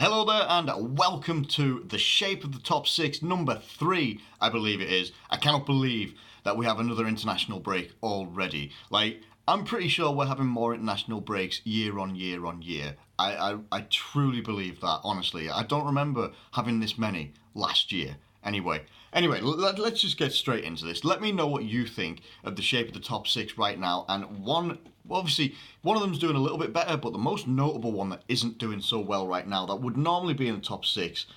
Hello there and welcome to the shape of the top six, number 3, I believe it is. I cannot believe that we have another international break already. I'm pretty sure we're having more international breaks year on year on year. I truly believe that, honestly. I don't remember having this many last year. Anyway, let's just get straight into this. Let me know what you think of the shape of the top six right now. And obviously, one of them's doing a little bit better, but the most notable one that isn't doing so well right now, that would normally be in the top six,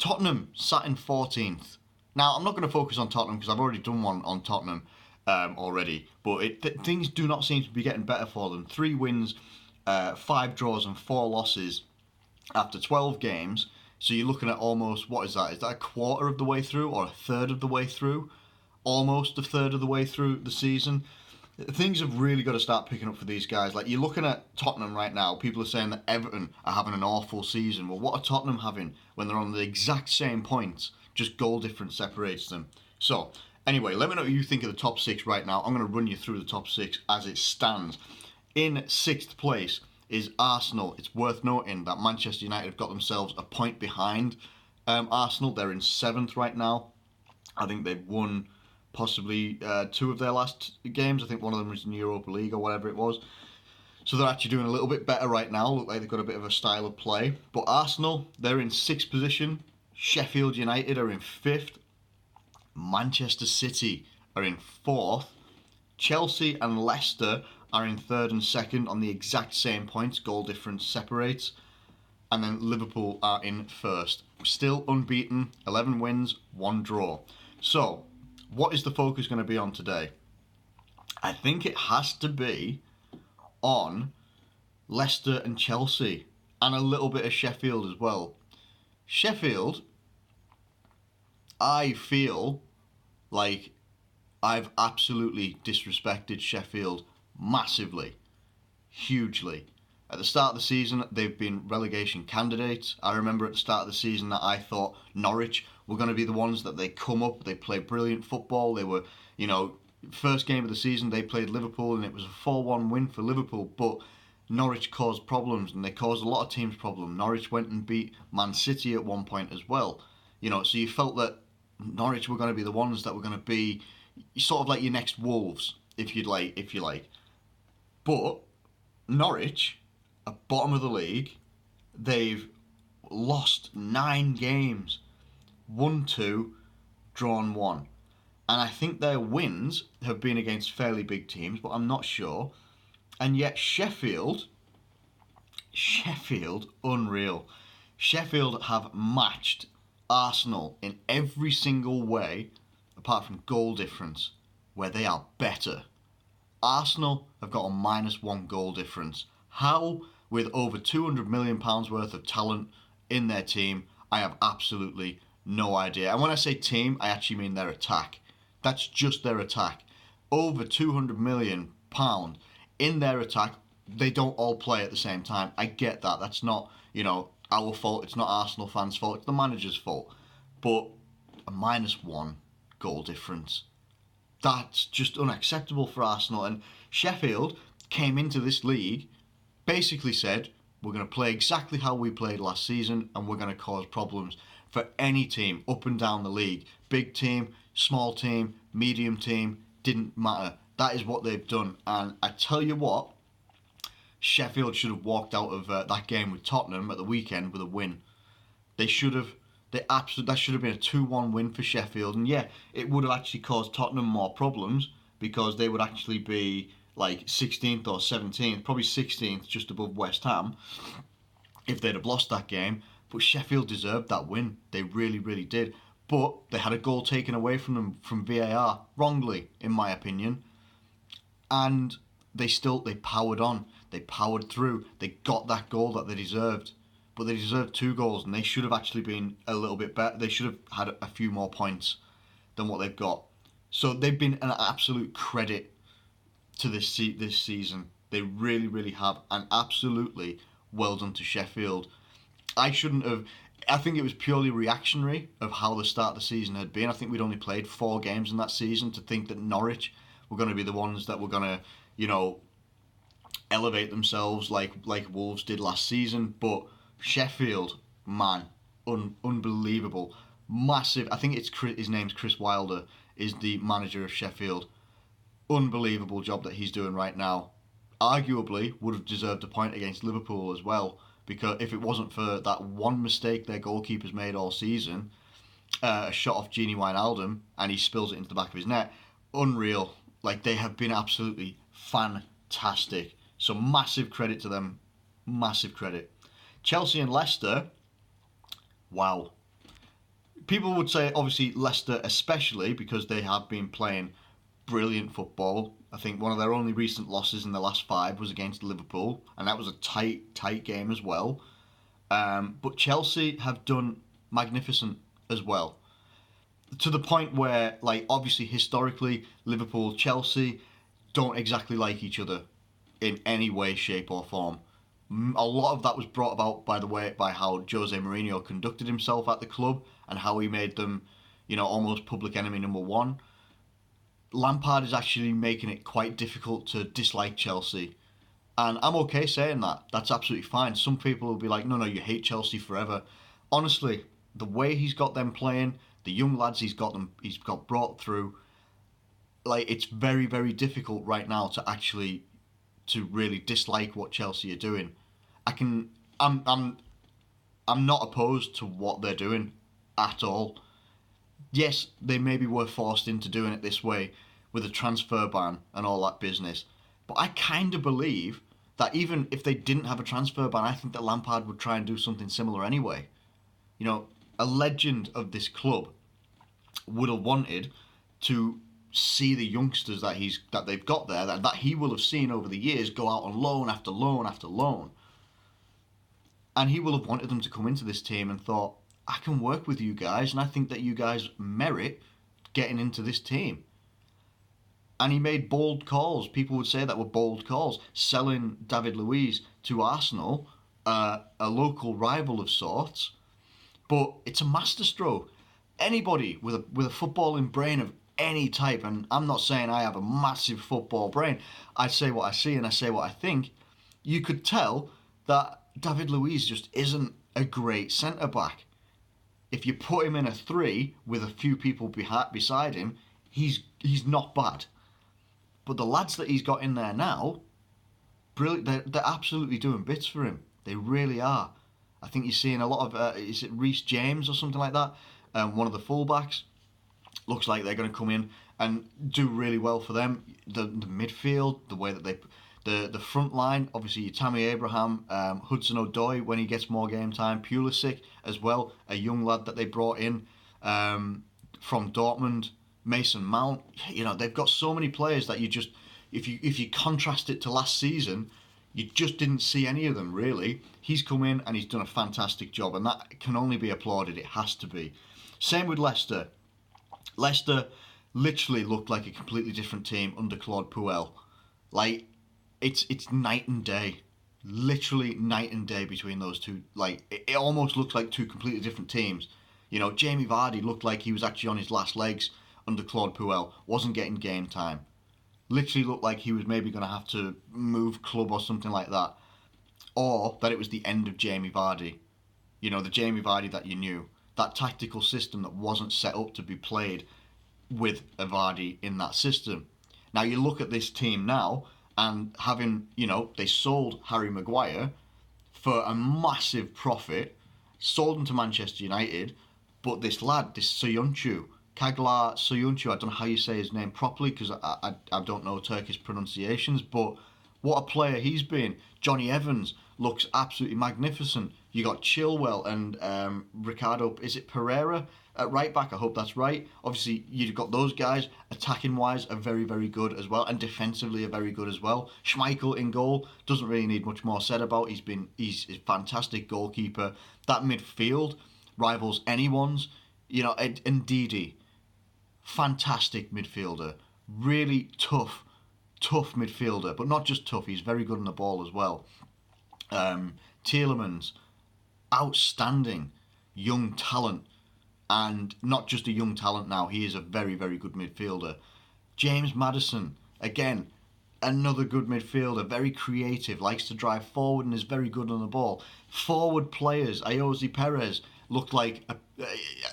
Tottenham sat in 14th. Now, I'm not going to focus on Tottenham because I've already done one on Tottenham already, but things do not seem to be getting better for them. 3 wins, 5 draws and 4 losses after 12 games. So you're looking at almost, what is that? Is that a quarter of the way through or a third of the way through? Almost a third of the way through the season. Things have really got to start picking up for these guys. You're looking at Tottenham right now. People are saying that Everton are having an awful season. Well, what are Tottenham having when they're on the exact same points? Just goal difference separates them. So, anyway, let me know what you think of the top 6 right now. I'm going to run you through the top 6 as it stands. In 6th place is Arsenal. It's worth noting that Manchester United have got themselves a point behind Arsenal. They're in 7th right now. I think they've won possibly 2 of their last games. I think one of them was in Europa League or whatever it was. So they're actually doing a little bit better right now. Look like they've got a bit of a style of play. But Arsenal, they're in 6th position. Sheffield United are in 5th. Manchester City are in 4th. Chelsea and Leicester are in 3rd and 2nd on the exact same points. Goal difference separates. And then Liverpool are in 1st. Still unbeaten. 11 wins, 1 draw. So, what is the focus going to be on today? I think it has to be on Leicester and Chelsea. And a little bit of Sheffield as well. Sheffield, I feel like I've absolutely disrespected Sheffield massively, hugely. At the start of the season, they've been relegation candidates. I remember at the start of the season that I thought Norwich were going to be the ones that they come up. They play brilliant football. They were, first game of the season, they played Liverpool and it was a 4-1 win for Liverpool. But Norwich caused problems and they caused a lot of teams problems. Norwich went and beat Man City at one point as well. So you felt that Norwich were going to be the ones that were going to be sort of like your next Wolves, if you like. But Norwich, at bottom of the league, they've lost 9 games, won 2, drawn 1. And I think their wins have been against fairly big teams, but I'm not sure. And yet Sheffield, unreal. Sheffield have matched Arsenal in every single way, apart from goal difference, where they are better. Arsenal have got a -1 goal difference. How, with over £200 million worth of talent in their team, I have absolutely no idea. And when I say team, I actually mean their attack. That's just their attack. Over £200 million in their attack. They don't all play at the same time. I get that. That's not, our fault. It's not Arsenal fans' fault. It's the manager's fault. But a -1 goal difference. That's just unacceptable for Arsenal. And Sheffield came into this league, basically said, we're going to play exactly how we played last season and we're going to cause problems for any team up and down the league. Big team, small team, medium team, didn't matter. That is what they've done. And I tell you what, Sheffield should have walked out of that game with Tottenham at the weekend with a win. That should have been a 2-1 win for Sheffield. And yeah, it would have actually caused Tottenham more problems because they would actually be like 16th or 17th, probably 16th, just above West Ham, if they'd have lost that game. But Sheffield deserved that win. They really, really did. But they had a goal taken away from them from VAR, wrongly, in my opinion. And they powered on. They powered through. They got that goal that they deserved. But they deserved 2 goals, and they should have actually been a little bit better. They should have had a few more points than what they've got. So they've been an absolute credit to this season. They really, really have. And absolutely well done to Sheffield. I think it was purely reactionary of how the start of the season had been. I think we'd only played 4 games in that season to think that Norwich were going to be the ones that were going to, elevate themselves like Wolves did last season. But Sheffield, man, unbelievable. Massive. I think his name's Chris Wilder, is the manager of Sheffield. Unbelievable job that he's doing right now. Arguably would have deserved a point against Liverpool as well, because if it wasn't for that one mistake their goalkeeper's made all season, a shot off Gini Wijnaldum, and he spills it into the back of his net. Unreal. Like, they have been absolutely fantastic. So massive credit to them. Massive credit. Chelsea and Leicester, wow. People would say, obviously, Leicester especially, because they have been playing brilliant football. I think one of their only recent losses in the last 5 was against Liverpool, and that was a tight game as well. But Chelsea have done magnificent as well. To the point where, like, obviously, historically, Liverpool, Chelsea don't exactly like each other in any way, shape, or form. A lot of that was brought about by how Jose Mourinho conducted himself at the club and how he made them, almost public enemy number one. Lampard is actually making it quite difficult to dislike Chelsea. And I'm okay saying that. That's absolutely fine. Some people will be like, no, you hate Chelsea forever. Honestly, the way he's got them playing, the young lads he's got brought through, like, it's very, very difficult right now to really dislike what Chelsea are doing. I'm not opposed to what they're doing at all. Yes, they maybe were forced into doing it this way with a transfer ban and all that business. But I kind of believe that even if they didn't have a transfer ban, I think that Lampard would try and do something similar anyway. A legend of this club would have wanted to see the youngsters that they've got there, that he will have seen over the years, go out on loan after loan after loan. And he will have wanted them to come into this team and thought, I can work with you guys, and I think that you guys merit getting into this team. And he made bold calls. People would say that were bold calls. Selling David Luiz to Arsenal, a local rival of sorts. But it's a masterstroke. Anybody with a footballing brain of any type, and I'm not saying I have a massive football brain, I say what I see and I say what I think, you could tell that David Luiz just isn't a great centre-back. If you put him in a 3 with a few people beside him, he's not bad. But the lads that he's got in there now, brilliant. They're absolutely doing bits for him. They really are. I think you're seeing a lot of, is it Reece James or something like that? One of the fullbacks. Looks like they're going to come in and do really well for them. The midfield, the way that the front line, obviously Tammy Abraham, Hudson-Odoi when he gets more game time, Pulisic as well, a young lad that they brought in from Dortmund, Mason Mount. They've got so many players that you just, if you contrast it to last season, you just didn't see any of them really. He's come in and he's done a fantastic job, and that can only be applauded. It has to be. Same with Leicester. Leicester literally looked like a completely different team under Claude Puel. Like, it's night and day. Literally night and day between those two. Like, it almost looks like two completely different teams. Jamie Vardy looked like he was actually on his last legs under Claude Puel. Wasn't getting game time. Literally looked like he was maybe going to have to move club or something like that. Or that it was the end of Jamie Vardy. The Jamie Vardy that you knew. That tactical system that wasn't set up to be played with a Vardy in that system. Now you look at this team now, and having, they sold Harry Maguire for a massive profit, sold him to Manchester United, but this lad, this Soyuncu, Kaglar Soyuncu, I don't know how you say his name properly because I don't know Turkish pronunciations, but what a player he's been. Johnny Evans looks absolutely magnificent. You got Chilwell and Ricardo, is it Pereira at right back? I hope that's right. Obviously, you've got those guys. Attacking wise, are very, very good as well, and defensively are very good as well. Schmeichel in goal doesn't really need much more said about. He's a fantastic goalkeeper. That midfield rivals anyone's. And Didi, fantastic midfielder. Really tough midfielder, but not just tough. He's very good on the ball as well. Tielemans, outstanding young talent, and not just a young talent now, he is a very, very good midfielder. James Maddison, again, Another good midfielder, very creative, likes to drive forward and is very good on the ball. Forward players, Ayoze Perez looked like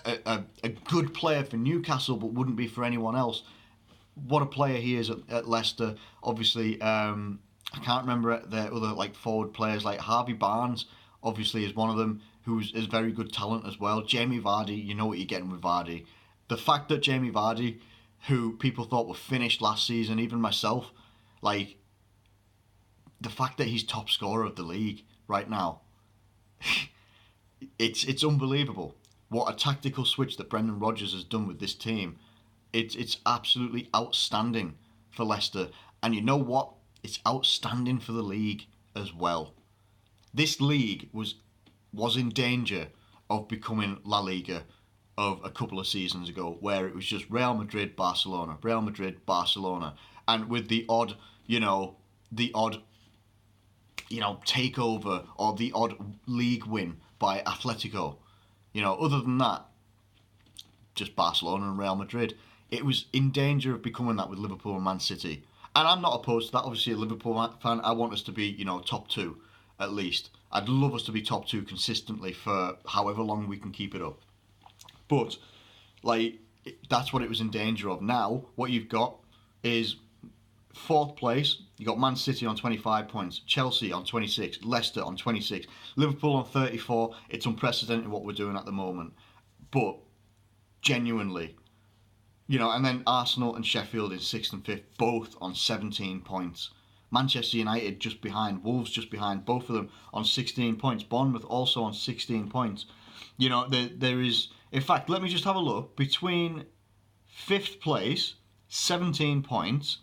a good player for Newcastle, but wouldn't be for anyone else. What a player he is at Leicester. Obviously, I can't remember the other like forward players, like Harvey Barnes. Obviously, is one of them who is very good talent as well. Jamie Vardy, you know what you're getting with Vardy. The fact that Jamie Vardy, who people thought were finished last season, even myself, like the fact that he's top scorer of the league right now, it's unbelievable. What a tactical switch that Brendan Rodgers has done with this team. It's absolutely outstanding for Leicester, and you know what? It's outstanding for the league as well. This league was in danger of becoming La Liga of a couple of seasons ago, where it was just Real Madrid, Barcelona, Real Madrid, Barcelona, and with the odd takeover or the odd league win by Atletico. Other than that, just Barcelona and Real Madrid. It was in danger of becoming that with Liverpool and Man City. And I'm not opposed to that. Obviously, a Liverpool fan, I want us to be, top two at least. I'd love us to be top two consistently for however long we can keep it up. But, that's what it was in danger of. Now, what you've got is fourth place. You got Man City on 25 points, Chelsea on 26, Leicester on 26, Liverpool on 34. It's unprecedented what we're doing at the moment. But, genuinely, and then Arsenal and Sheffield in 6th and 5th, both on 17 points. Manchester United just behind, Wolves just behind, both of them on 16 points. Bournemouth also on 16 points. There is, in fact, let me just have a look. Between 5th place, 17 points.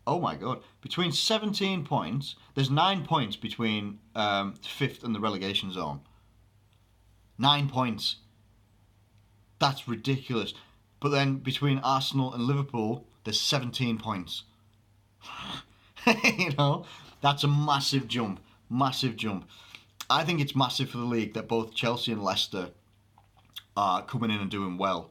Oh my God. Between 17 points, there's 9 points between 5th and the relegation zone. 9 points. That's ridiculous. But then between Arsenal and Liverpool, there's 17 points. That's a massive jump. Massive jump. I think it's massive for the league that both Chelsea and Leicester are coming in and doing well.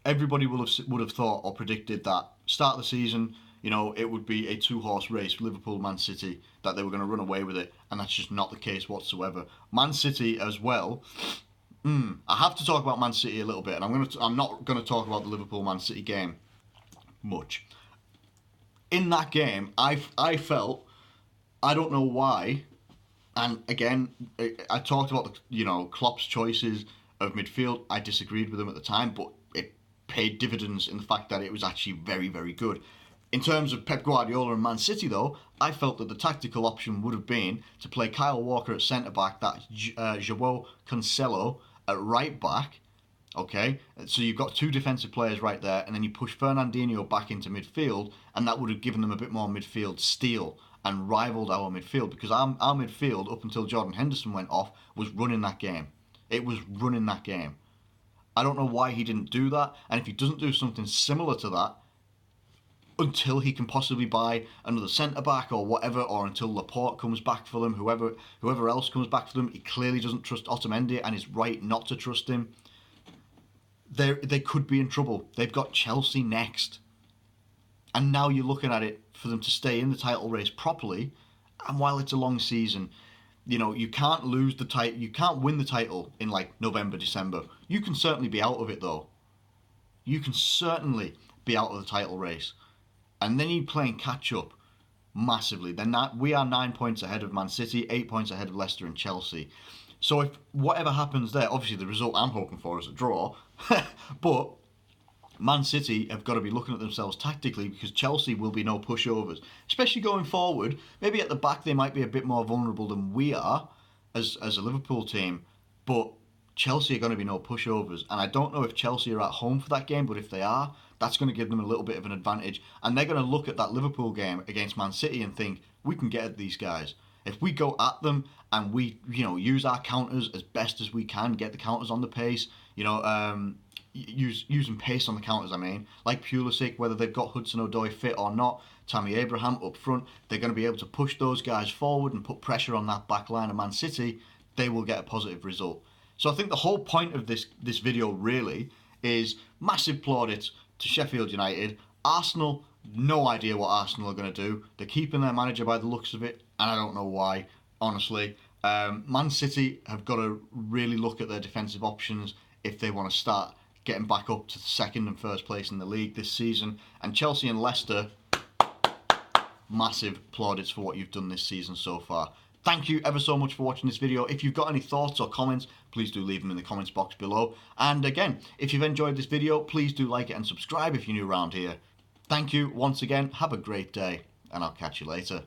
Everybody would have thought or predicted that start of the season, it would be a two-horse race, Liverpool, Man City, that they were going to run away with it, and that's just not the case whatsoever. Man City as well. I have to talk about Man City a little bit, and I'm not going to talk about the Liverpool-Man City game much. In that game, I felt, I don't know why, and again, I talked about Klopp's choices of midfield. I disagreed with them at the time, but it paid dividends in the fact that it was actually very, very good. In terms of Pep Guardiola and Man City, though, I felt that the tactical option would have been to play Kyle Walker at centre-back, that João Cancelo at right-back, okay? So you've got two defensive players right there, and then you push Fernandinho back into midfield, and that would have given them a bit more midfield steel and rivaled our midfield, because our midfield, up until Jordan Henderson went off, was running that game. It was running that game. I don't know why he didn't do that, and if he doesn't do something similar to that, until he can possibly buy another centre-back or whatever, or until Laporte comes back for them, whoever else comes back for them, he clearly doesn't trust Otamendi, and is right not to trust him. They could be in trouble. They've got Chelsea next. And now you're looking at it for them to stay in the title race properly, and while it's a long season, you can't lose the title, you can't win the title in November, December. You can certainly be out of it though. You can certainly be out of the title race. And then you're playing catch-up massively. We are 9 points ahead of Man City, 8 points ahead of Leicester and Chelsea. So if whatever happens there, obviously the result I'm hoping for is a draw, but Man City have got to be looking at themselves tactically, because Chelsea will be no pushovers, especially going forward. Maybe at the back they might be a bit more vulnerable than we are as a Liverpool team, but Chelsea are going to be no pushovers. And I don't know if Chelsea are at home for that game, but if they are, that's going to give them a little bit of an advantage. And they're going to look at that Liverpool game against Man City and think, we can get at these guys. If we go at them and we, use our counters as best as we can, get the counters on the pace, using pace on the counters, like Pulisic, whether they've got Hudson-Odoi fit or not, Tammy Abraham up front, they're going to be able to push those guys forward and put pressure on that back line of Man City, they will get a positive result. So I think the whole point of this video really is massive plaudits to Sheffield United. Arsenal No idea what Arsenal are going to do. They're keeping their manager by the looks of it, and I don't know why, honestly. Man City have got to really look at their defensive options if they want to start getting back up to second and first place in the league this season. And Chelsea and Leicester, massive plaudits for what you've done this season so far. Thank you ever so much for watching this video. If you've got any thoughts or comments, please do leave them in the comments box below. And again, if you've enjoyed this video, please do like it and subscribe if you're new around here. Thank you once again. Have a great day, and I'll catch you later.